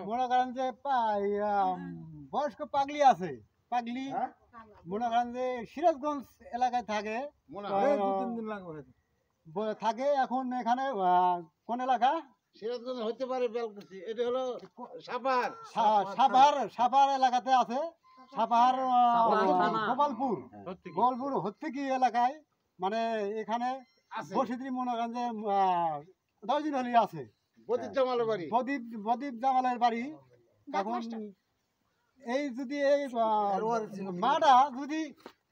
মনে করেন যে বয়স্ক পাগলি আছে, পাগলি মনে করেন যে সিরাজগঞ্জ এলাকায় থাকে, থাকে এখন এখানে কোন এলাকা সিরাজগঞ্জ হতে পারে, এটা হলো সাপাহার, সাপাহার এলাকাতে আছে। সাপাহার গোপালপুর হচ্ছে কি এলাকায়, মানে এখানে বসিদ্রি মনে করেন যে 10 দিন হলে আছে প্রদীপ জামালের বাড়ি, প্রদীপ জামালের বাড়ি। এখন এই যদি এই মাটা যদি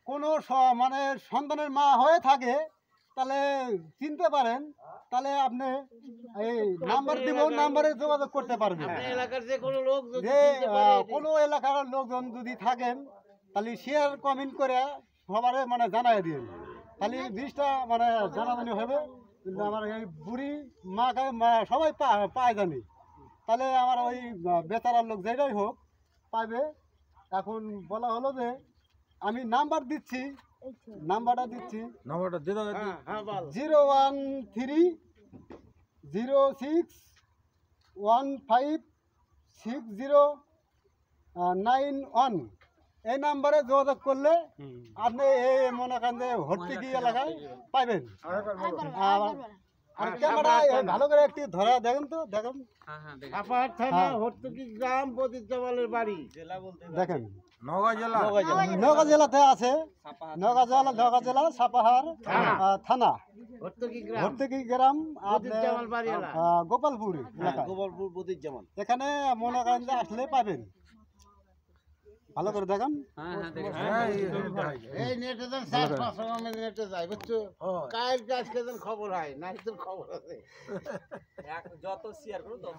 কোনো মানে সন্তানের মা হয়ে থাকে তাহলে চিনতে পারেন, তাহলে আপনি এই নাম্বার দিব, নাম্বারে যোগাযোগ করতে পারবেন। এলাকার যে কোনো লোক, যে কোনো এলাকার লোকজন যদি থাকেন তাহলে শেয়ার কমেন্ট করে সবারে মানে জানাই দিন, তাহলে জিনিসটা মানে জানাজানি হবে। কিন্তু আমার এই বুড়ি মাকে সবাই পায় জানি, তাহলে আমার ওই বেচারার লোক যেটাই হোক পাবে। এখন বলা হলো যে আমি নাম্বার দিচ্ছি, নাম্বারটা দিচ্ছি 01306156091। এই নাম্বারে যোগাযোগ করলে আপনি এই মনে করেন যে হর্তিকি এলাকায় পাইবেন। আর ক্যামেরা ভালো করে একটি ধরা দেখেন তো, দেখেন সাপাহার থানা হর্তুকি গ্রাম প্রদীপ জামালের বাড়ি, দেখেন নওগাঁ জেলাতে আছে, নওগাঁ জেলা সাপাহার থানা হর্তুকি গ্রাম গোপালপুর এলাকা, গোপালপুর প্রদীপ জামাল। এখানে মনে করেন যে আসলে পাবেন। ভালো করে দেখেন, এই নেটে দেন 4-5 নেটে যায়, বুঝছো? কার কাজ কেন খবর হয় না, তোর খবর আছে যত শেয়ার করো তত